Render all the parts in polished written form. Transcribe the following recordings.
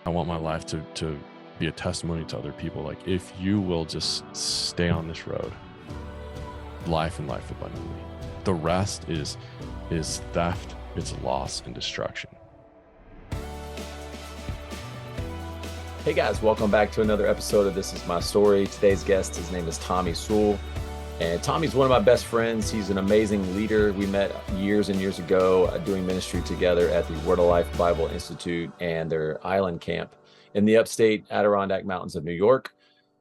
I want my life to be a testimony to other people. Like, if you will just stay on this road, life and life abundantly, the rest is theft, it's loss and destruction. Hey guys, welcome back to another episode of This Is My Story. Today's guest, his name is Tommy Sewall. And Tommy's one of my best friends. He's an amazing leader. We met years and years ago doing ministry together at the Word of Life Bible Institute and their island camp in the upstate Adirondack Mountains of New York.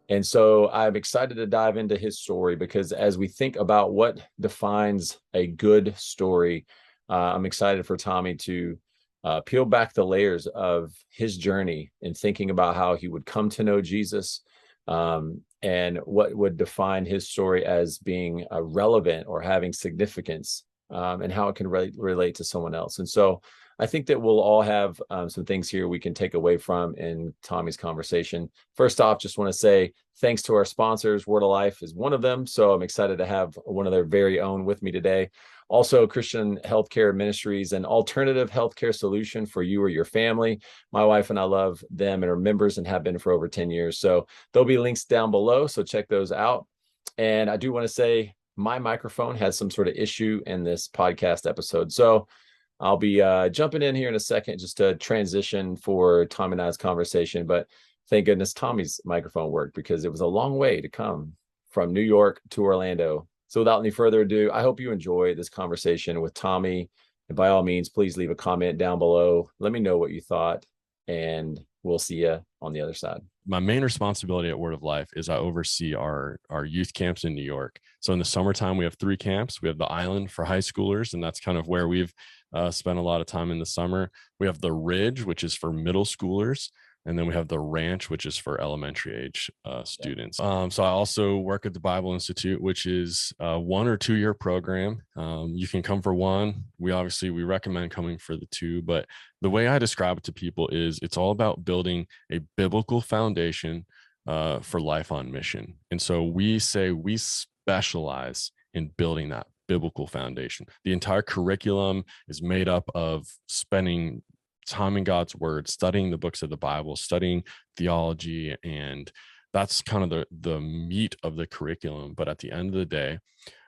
And so I'm excited to dive into his story because as we think about what defines a good story, I'm excited for Tommy to peel back the layers of his journey in thinking about how he would come to know Jesus, and what would define his story as being relevant or having significance, and how it can relate to someone else. And so I think that we'll all have some things here we can take away from in Tommy's conversation. First off, just want to say thanks to our sponsors. Word of Life is one of them. So I'm excited to have one of their very own with me today. Also, Christian Healthcare Ministries, an alternative healthcare solution for you or your family. My wife and I love them and are members and have been for over 10 years. So there'll be links down below. So check those out. And I do want to say my microphone had some sort of issue in this podcast episode. So I'll be jumping in here in a second just to transition for Tom and I's conversation. But thank goodness Tommy's microphone worked because it was a long way to come from New York to Orlando. So without any further ado, I hope you enjoy this conversation with Tommy. And by all means, please leave a comment down below. Let me know what you thought, and we'll see you on the other side. My main responsibility at Word of Life is I oversee our youth camps in New York. So in the summertime, we have 3 camps. We have the island for high schoolers, and that's kind of where we've spent a lot of time in the summer. We have the Ridge, which is for middle schoolers. And then we have the Ranch, which is for elementary age students. So I also work at the Bible Institute, which is a 1 or 2 year program. You can come for 1. We recommend coming for the 2. But the way I describe it to people is it's all about building a biblical foundation for life on mission. And so we say we specialize in building that biblical foundation. The entire curriculum is made up of spending time in God's word, studying the books of the Bible, studying theology, and that's kind of the meat of the curriculum. But at the end of the day,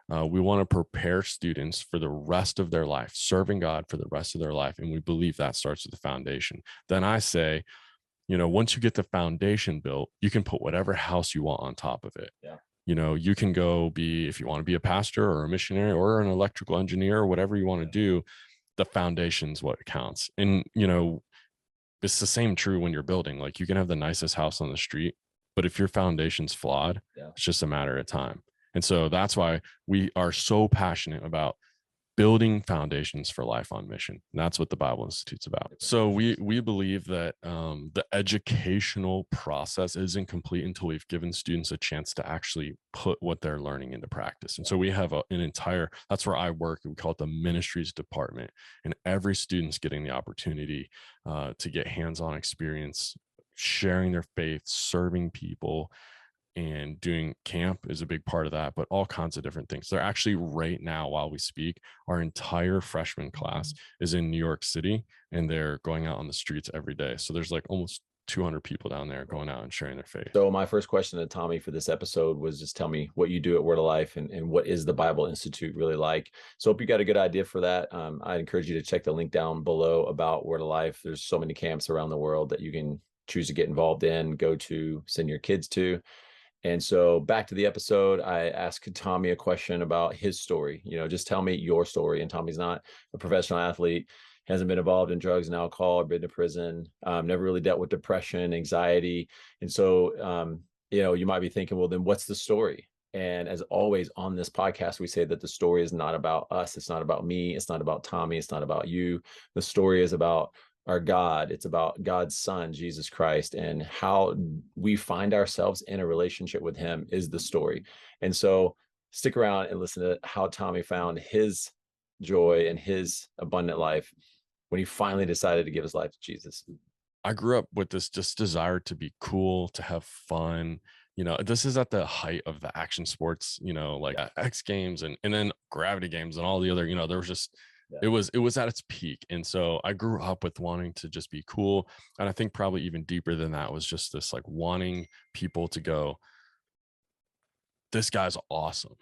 we want to prepare students for the rest of their life, serving God for the rest of their life. And we believe that starts with the foundation. Then I say, once you get the foundation built, you can put whatever house you want on top of it. Yeah. You can go if you want to be a pastor or a missionary or an electrical engineer or whatever you want to do, the foundation's what counts. And, it's the same true when you're building. Like, you can have the nicest house on the street, but if your foundation's flawed, it's just a matter of time. And so that's why we are so passionate about building foundations for life on mission. And that's what the Bible Institute's about. So we believe that the educational process isn't complete until we've given students a chance to actually put what they're learning into practice. And so we have that's where I work. We call it the Ministries department. And every student's getting the opportunity to get hands-on experience, sharing their faith, serving people. And doing camp is a big part of that, but all kinds of different things. They're actually right now, while we speak, our entire freshman class is in New York City, and they're going out on the streets every day. So there's like almost 200 people down there going out and sharing their faith. So my first question to Tommy for this episode was just tell me what you do at Word of Life and what is the Bible Institute really like. So hope you got a good idea for that. I encourage you to check the link down below about Word of Life. There's so many camps around the world that you can choose to get involved in, go to, send your kids to. And so back to the episode, I asked Tommy a question about his story. Just tell me your story. And Tommy's not a professional athlete, hasn't been involved in drugs and alcohol, or been to prison, never really dealt with depression, anxiety. And so, you might be thinking, well, then what's the story? And as always on this podcast, we say that the story is not about us. It's not about me. It's not about Tommy. It's not about you. The story is about our God. It's about God's Son, Jesus Christ, and how we find ourselves in a relationship with him is the story. And so stick around and listen to how Tommy found his joy and his abundant life when he finally decided to give his life to Jesus. I grew up with this just desire to be cool, to have fun. This is at the height of the action sports, like X Games and then Gravity Games and all the other, there was just it was at its peak. And so I grew up with wanting to just be cool. And I think probably even deeper than that was just this like wanting people to go, this guy's awesome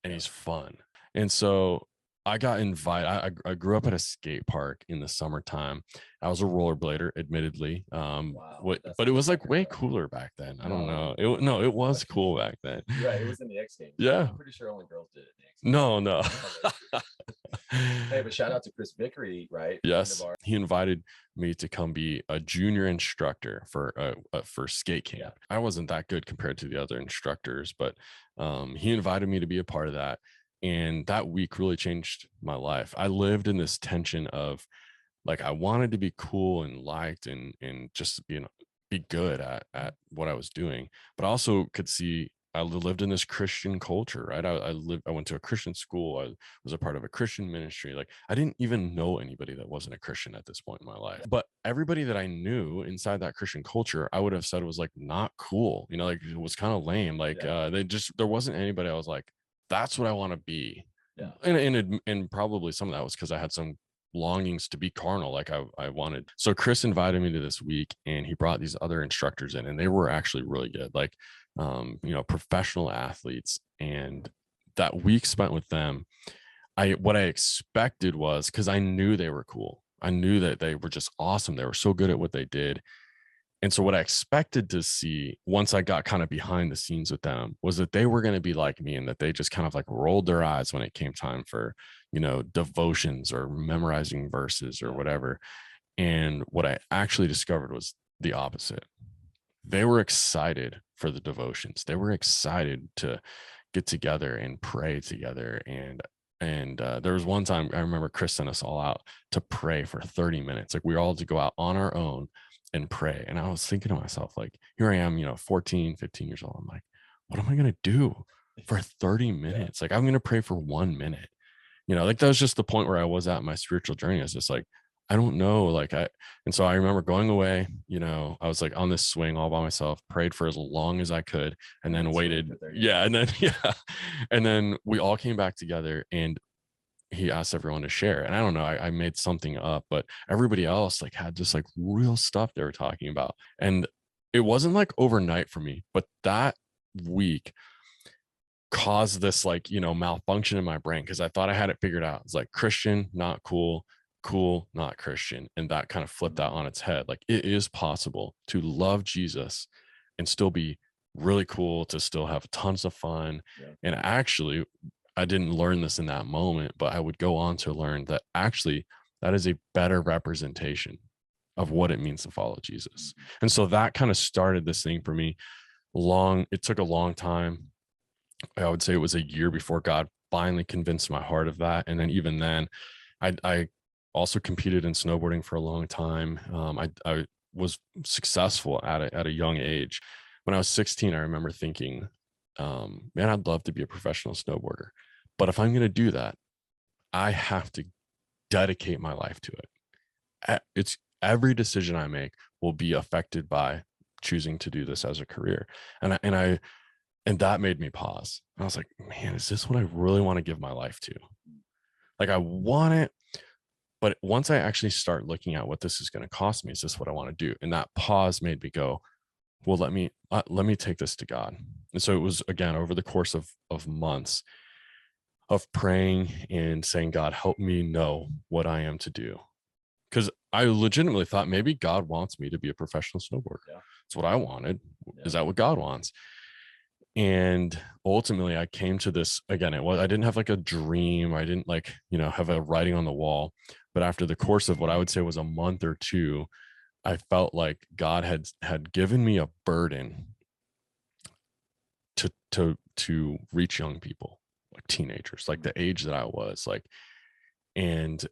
and he's fun. And so I got invited. I grew up at a skate park in the summertime. I was a rollerblader, admittedly. But it was like way cooler back then. I don't know. It was cool back then. Right. It was in the X Games. Yeah. I'm pretty sure only girls did it in the X No, Games. no. Hey, but shout out to Chris Vickery, right? Yes, he invited me to come be a junior instructor for skate camp. Yeah. I wasn't that good compared to the other instructors, but he invited me to be a part of that. And that week really changed my life. I lived in this tension of like, I wanted to be cool and liked and just, be good at what I was doing, but I also could see I lived in this Christian culture, right? I went to a Christian school. I was a part of a Christian ministry. Like I didn't even know anybody that wasn't a Christian at this point in my life. But everybody that I knew inside that Christian culture, I would have said was like not cool. Like it was kind of lame. Like there wasn't anybody I was like, that's what I want to be. Yeah. And probably some of that was because I had some longings to be carnal like I wanted. So Chris invited me to this week and he brought these other instructors in and they were actually really good, like professional athletes. And that week spent with them, what I expected was, because I knew they were cool, I knew that they were just awesome, they were so good at what they did. And so what I expected to see once I got kind of behind the scenes with them was that they were going to be like me and that they just kind of like rolled their eyes when it came time for, devotions or memorizing verses or whatever. And what I actually discovered was the opposite. They were excited for the devotions. They were excited to get together and pray together. And there was one time I remember Chris sent us all out to pray for 30 minutes. Like we were all to go out on our own and pray. And I was thinking to myself, like, here I am, 14, 15 years old. I'm like, what am I going to do for 30 minutes? Like, I'm going to pray for 1 minute, like that was just the point where I was at in my spiritual journey. I was just like, I don't know. And so I remember going away, I was like on this swing all by myself, prayed for as long as I could, and then waited. Yeah. And then, and then we all came back together and he asked everyone to share. And I don't know, I made something up, but everybody else like had just like real stuff they were talking about. And it wasn't like overnight for me, but that week caused this like, malfunction in my brain because I thought I had it figured out. It's like Christian, not cool, cool, not Christian. And that kind of flipped that on its head. Like it is possible to love Jesus and still be really cool, to still have tons of fun. Yeah. And actually, I didn't learn this in that moment, but I would go on to learn that actually that is a better representation of what it means to follow Jesus. And so that kind of started this thing for me. It took a long time. I would say it was a year before God finally convinced my heart of that. And then even then, I also competed in snowboarding for a long time. I was successful at a young age. When I was 16, I remember thinking, man, I'd love to be a professional snowboarder. But if I'm going to do that, I have to dedicate my life to it. It's every decision I make will be affected by choosing to do this as a career. And that made me pause. I was like, man, is this what I really want to give my life to? Like I want it, but once I actually start looking at what this is going to cost me, is this what I want to do? And that pause made me go, well, let me take this to God. And so it was, again, over the course of months of praying and saying, God, help me know what I am to do. Because I legitimately thought maybe God wants me to be a professional snowboarder. Yeah. That's what I wanted. Yeah. Is that what God wants? And ultimately I came to this, again, I didn't have like a dream. I didn't have a writing on the wall, but after the course of what I would say was a month or two, I felt like God had given me a burden to reach young people, like teenagers, like the age that I was like, and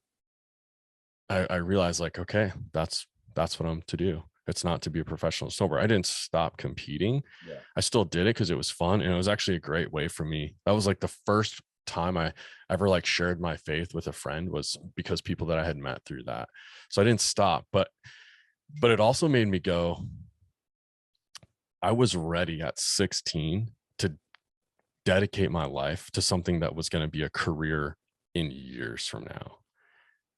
I realized like, okay, that's what I'm to do. It's not to be a professional snowboarder. I didn't stop competing. Yeah. I still did it because it was fun. And it was actually a great way for me. That was like the first time I ever like shared my faith with a friend, was because people that I had met through that. So I didn't stop, but it also made me go, I was ready at 16 to dedicate my life to something that was going to be a career in years from now.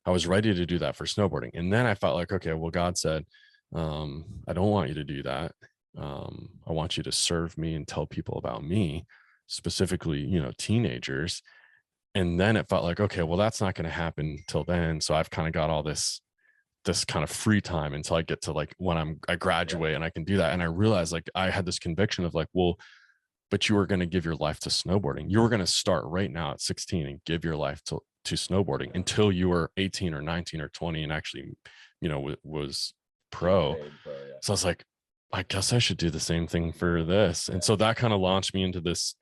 I was ready to do that for snowboarding. And then I felt like, okay, well, God said, I don't want you to do that. I want you to serve me and tell people about me, specifically, teenagers. And then it felt like, okay, well, that's not going to happen till then. So I've kind of got all this kind of free time until I get to like when I graduate and I can do that. And I realized like I had this conviction of like, well, but you were going to give your life to snowboarding. You were going to start right now at 16 and give your life to snowboarding until you were 18 or 19 or 20 and actually, was pro. So I was like, I guess I should do the same thing for this. And so that kind of launched me into this.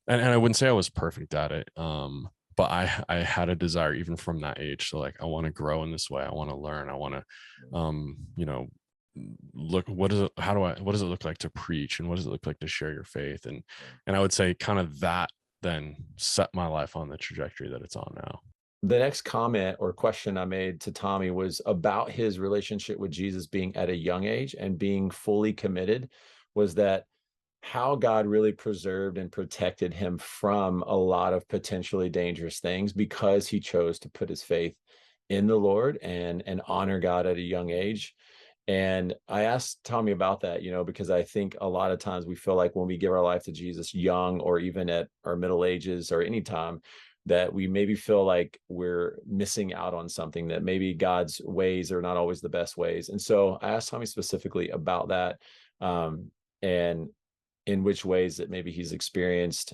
And I wouldn't say I was perfect at it. But I had a desire even from that age. So like, I want to grow in this way. I want to learn. I want to, look, what does it look like to preach, and what does it look like to share your faith? And I would say kind of that then set my life on the trajectory that it's on now. The next comment or question I made to Tommy was about his relationship with Jesus being at a young age and being fully committed, was that how God really preserved and protected him from a lot of potentially dangerous things because he chose to put his faith in the Lord and honor God at a young age. And I asked Tommy about that, because I think a lot of times we feel like when we give our life to Jesus young, or even at our middle ages or any time, that we maybe feel like we're missing out on something, that maybe God's ways are not always the best ways. And so I asked Tommy specifically about that, and in which ways that maybe he's experienced,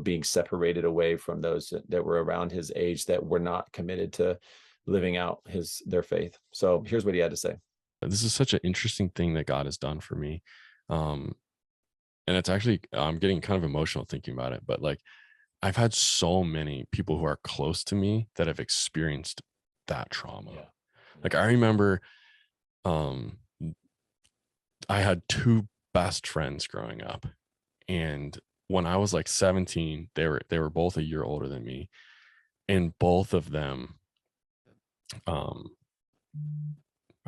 being separated away from those that were around his age that were not committed to living out their faith. So here's what he had to say. This is such an interesting thing that God has done for me. And it's actually, I'm getting kind of emotional thinking about it, but like, I've had so many people who are close to me that have experienced that trauma. Yeah. Like I remember, I had two best friends growing up, and when I was like 17, they were both a year older than me, and both of them, I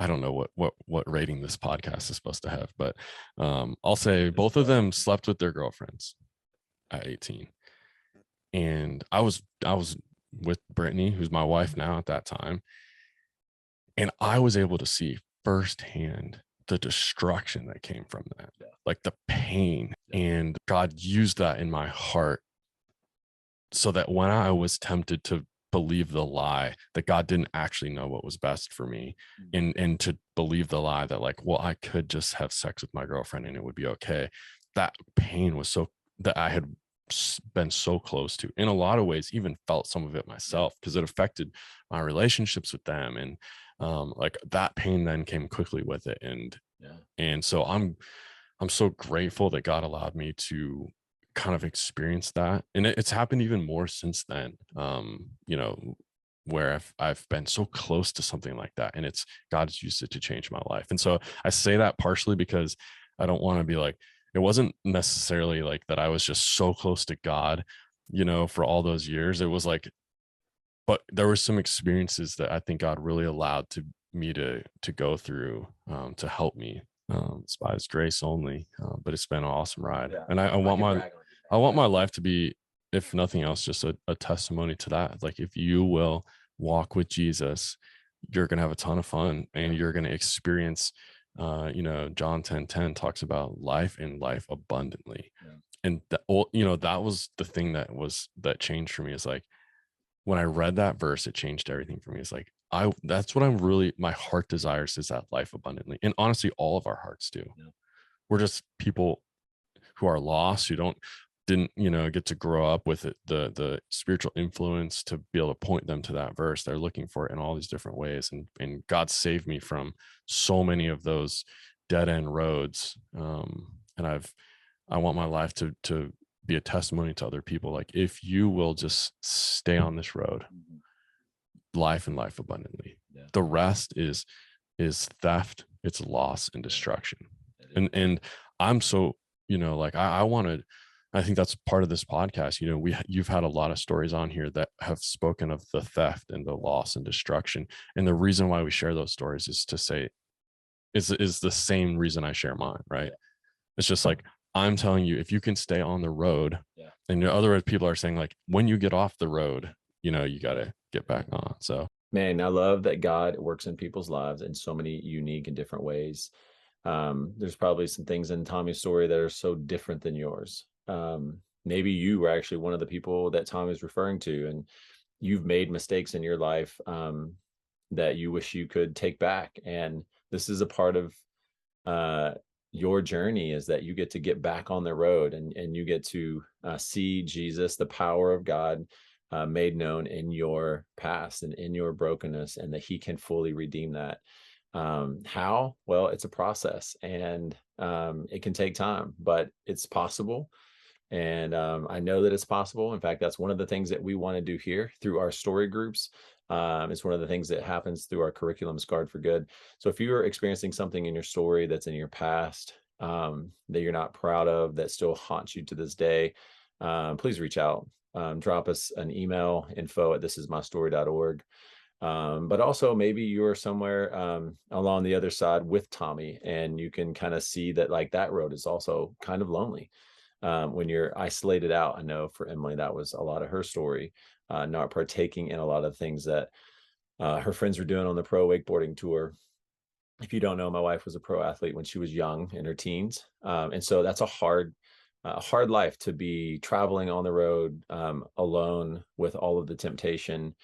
don't know what rating this podcast is supposed to have, but I'll say both of them slept with their girlfriends at 18. And I was with Brittany, who's my wife now at that time, and I was able to see firsthand the destruction that came from that, like the pain. And God used that in my heart so that when I was tempted to believe the lie that God didn't actually know what was best for me, and to believe the lie that like, well, I could just have sex with my girlfriend and it would be okay. That pain was so that I had been so close to, in a lot of ways, even felt some of it myself, because it affected my relationships with them. And like that pain then came quickly with it. And so I'm so grateful that God allowed me to kind of experience that. And it's happened even more since then, where I've been so close to something like that, and God's used it to change my life. And so I say that partially because I don't want to be like, it wasn't necessarily like that I was just so close to God, for all those years. It was like, but there were some experiences that I think God really allowed me to go through, to help me. It's by his grace only, but it's been an awesome ride. And I want my life to be, if nothing else, just a testimony to that. Like, if you will walk with Jesus, you're going to have a ton of fun, and you're going to experience, John 10:10 talks about life and life abundantly. And that was the thing that changed for me, is like, when I read that verse, it changed everything for me. It's like, that's what my heart desires, is that life abundantly. And honestly, all of our hearts do. We're just people who are lost, who didn't get to grow up with it, the spiritual influence to be able to point them to that verse. They're looking for it in all these different ways, and God saved me from so many of those dead end roads. And I want my life to be a testimony to other people. Like, if you will just stay on this road, life and life abundantly, the rest is theft, it's loss and destruction. And I'm so, like, I think that's part of this podcast. You've had a lot of stories on here that have spoken of the theft and the loss and destruction. And the reason why we share those stories is to say, is the same reason I share mine, right? It's just like, I'm telling you, if you can stay on the road, and other people are saying, like, when you get off the road, you got to get back on. So Man, I love that God works in people's lives in so many unique and different ways. There's probably some things in Tommy's story that are so different than yours. Maybe you were actually one of the people that Tommy is referring to, and you've made mistakes in your life that you wish you could take back. And this is a part of uh, your journey, is that you get back on the road, and you get to see Jesus, the power of God, made known in your past and in your brokenness, and that he can fully redeem that. How? Well, it's a process, and it can take time, but it's possible. And I know that it's possible. In fact, that's one of the things that we want to do here through our story groups. It's one of the things that happens through our curriculum, Scarred for Good. So if you're experiencing something in your story that's in your past, that you're not proud of, that still haunts you to this day, please reach out. Drop us an email, info@thisismystory.org. But also maybe you're somewhere along the other side with Tommy, and you can kind of see that like that road is also kind of lonely when you're isolated out. I know for Emily, that was a lot of her story, not partaking in a lot of things that her friends were doing on the pro wakeboarding tour. If you don't know, my wife was a pro athlete when she was young, in her teens. And so that's a hard life to be traveling on the road alone with all of the temptation.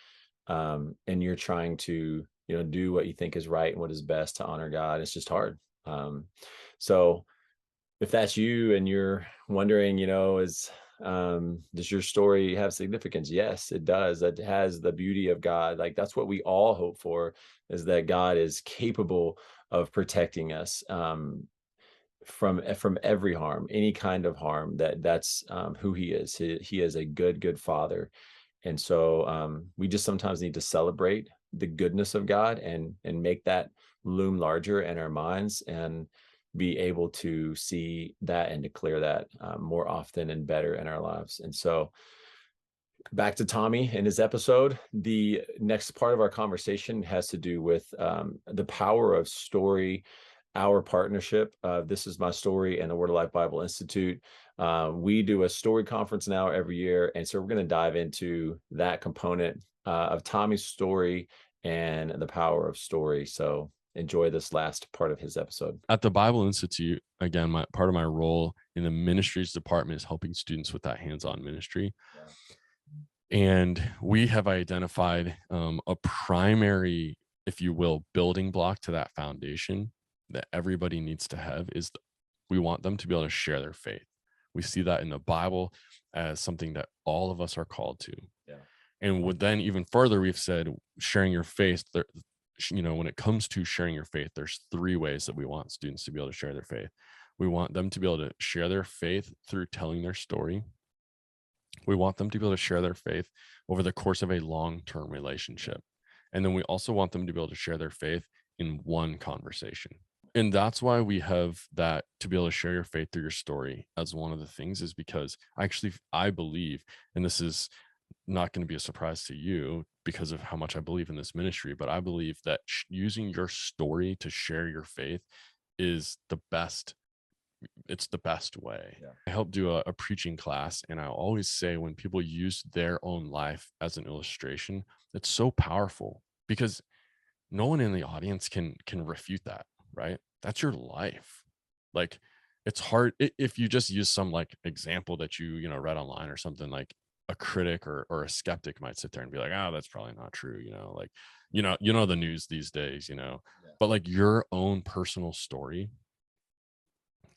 And you're trying to, do what you think is right and what is best to honor God. It's just hard. So if that's you and you're wondering, does your story have significance? Yes, it does. It has the beauty of God. Like that's what we all hope for, is that God is capable of protecting us from every harm, any kind of harm. That's who He is. He is a good Father. And so we just sometimes need to celebrate the goodness of God, and make that loom larger in our minds, and be able to see that and declare that more often and better in our lives. And so back to Tommy in his episode, the next part of our conversation has to do with the power of story, our partnership. This is my story and the Word of Life Bible Institute. We do a story conference now every year. And so we're going to dive into that component of Tommy's story and the power of story. So enjoy this last part of his episode. at the Bible Institute, again, part of my role in the ministries department is helping students with that hands-on ministry. Yeah. And we have identified a primary, if you will, building block to that foundation that everybody needs to have is we want them to be able to share their faith. We see that in the Bible as something that all of us are called to. Yeah. And would then even further, we've said sharing your faith, when it comes to sharing your faith, there's 3 ways that we want students to be able to share their faith. We want them to be able to share their faith through telling their story. We want them to be able to share their faith over the course of a long-term relationship. And then we also want them to be able to share their faith in one conversation. And that's why we have that, to be able to share your faith through your story as one of the things, is because I believe, and this is not going to be a surprise to you because of how much I believe in this ministry, but I believe that using your story to share your faith is the best. It's the best way. Yeah. I help do a preaching class, and I always say when people use their own life as an illustration, it's so powerful because no one in the audience can refute that, right? That's your life. Like it's hard if you just use some like example that you read online or something. Like a critic or a skeptic might sit there and be like, oh, that's probably not true, like the news these days. Yeah. But like your own personal story,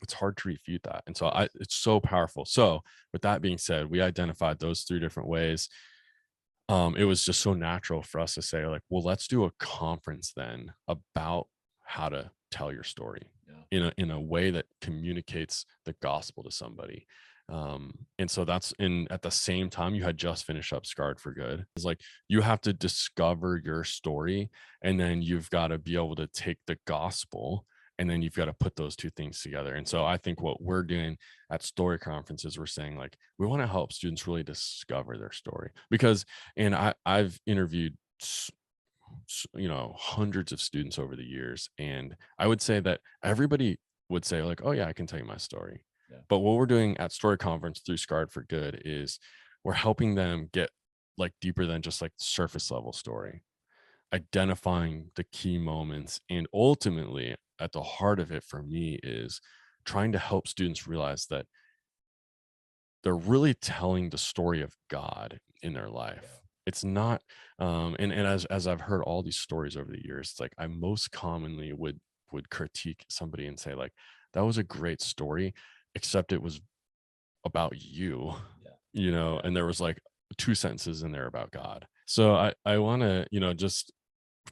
it's hard to refute that. And so it's so powerful. So with that being said, we identified those 3 different ways. It was just so natural for us to say like, well, let's do a conference then about how to tell your story in a way that communicates the gospel to somebody. And so at the same time, you had just finished up Scarred for Good. It's like you have to discover your story, and then you've got to be able to take the gospel, and then you've got to put those 2 things together. And so I think what we're doing at story conferences, we're saying like, we want to help students really discover their story, because, and I've interviewed, hundreds of students over the years. And I would say that everybody would say like, oh yeah, I can tell you my story. Yeah. But what we're doing at story conference through Scarred for Good is we're helping them get like deeper than just like surface level story, identifying the key moments. And ultimately, at the heart of it for me is trying to help students realize that they're really telling the story of God in their life. It's not, and as I've heard all these stories over the years, it's like I most commonly would critique somebody and say like, that was a great story, except it was about you, and there was like two sentences in there about God. So I want to, just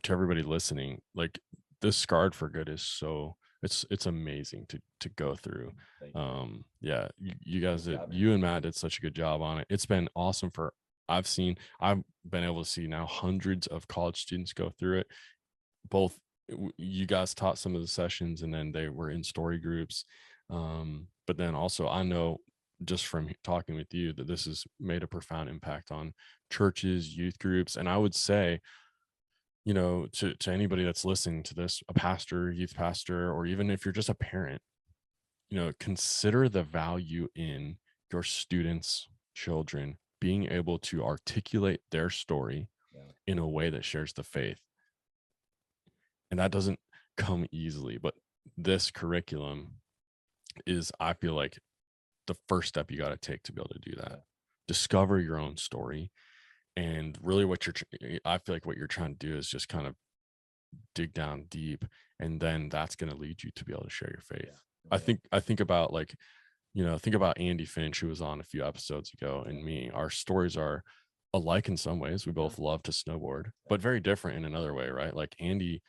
to everybody listening, like this Scarred for Good is so it's amazing to go through. Yeah, you guys did, you and Matt did such a good job on it. It's been awesome I've been able to see now hundreds of college students go through it. Both you guys taught some of the sessions and then they were in story groups. But then also I know just from talking with you that this has made a profound impact on churches, youth groups. And I would say, to anybody that's listening to this, a pastor, youth pastor, or even if you're just a parent, consider the value in your students, children being able to articulate their story in a way that shares the faith. And that doesn't come easily, but this curriculum is, I feel like, the first step you got to take to be able to do that. Discover your own story. And really I feel like what you're trying to do is just kind of dig down deep, and then that's going to lead you to be able to share your faith. I think about like, think about Andy Finch, who was on a few episodes ago, and me. Our stories are alike in some ways. We both love to snowboard, but very different in another way, right? Like Andy,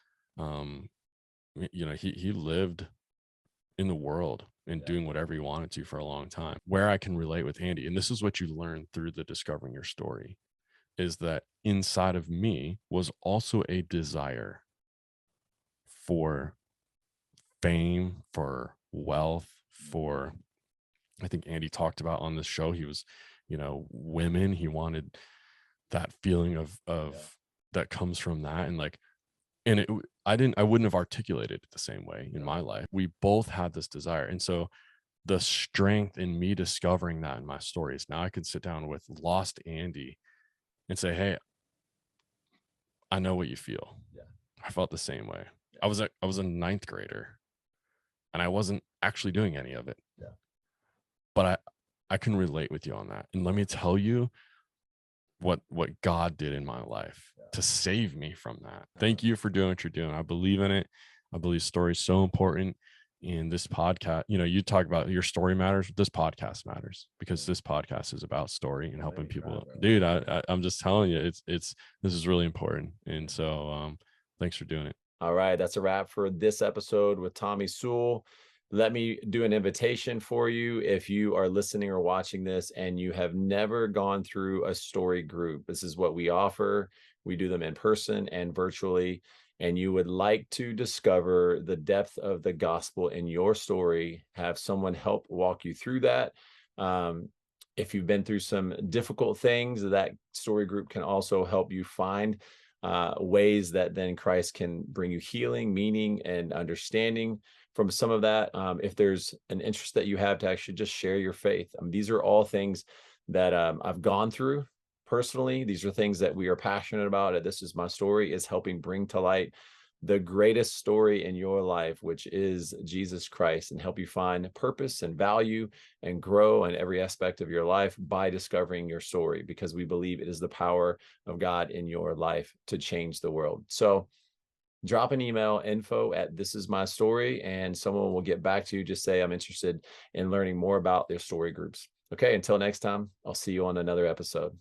he lived in the world and doing whatever he wanted to for a long time. Where I can relate with Andy, and this is what you learn through the discovering your story, is that inside of me was also a desire for fame, for wealth, for, I think Andy talked about on this show, he was, women, he wanted that feeling of that comes from that. And like, and I wouldn't have articulated it the same way in my life. We both had this desire. And so the strength in me discovering that in my stories, now I can sit down with lost Andy and say, hey, I know what you feel. I felt the same way. I was a ninth grader and I wasn't actually doing any of it. But I can relate with you on that. And let me tell you what God did in my life to save me from that. Thank you for doing what you're doing. I believe in it. I believe story is so important. And this podcast, you talk about your story matters. This podcast matters because this podcast is about story and helping people. Dude, I'm just telling you, this is really important. And so thanks for doing it. All right, that's a wrap for this episode with Tommy Sewall. Let me do an invitation for you. If you are listening or watching this and you have never gone through a story group, this is what we offer. We do them in person and virtually. And you would like to discover the depth of the gospel in your story, have someone help walk you through that. If you've been through some difficult things, that story group can also help you find ways that then Christ can bring you healing, meaning, and understanding from some of that. If there's an interest that you have to actually just share your faith, these are all things that I've gone through personally. These are things that we are passionate about. And This Is My Story is helping bring to light the greatest story in your life, which is Jesus Christ, and help you find purpose and value and grow in every aspect of your life by discovering your story, because we believe it is the power of God in your life to change the world. So drop an email, info@thisismystory, and someone will get back to you. Just say, I'm interested in learning more about their story groups. Okay, until next time, I'll see you on another episode.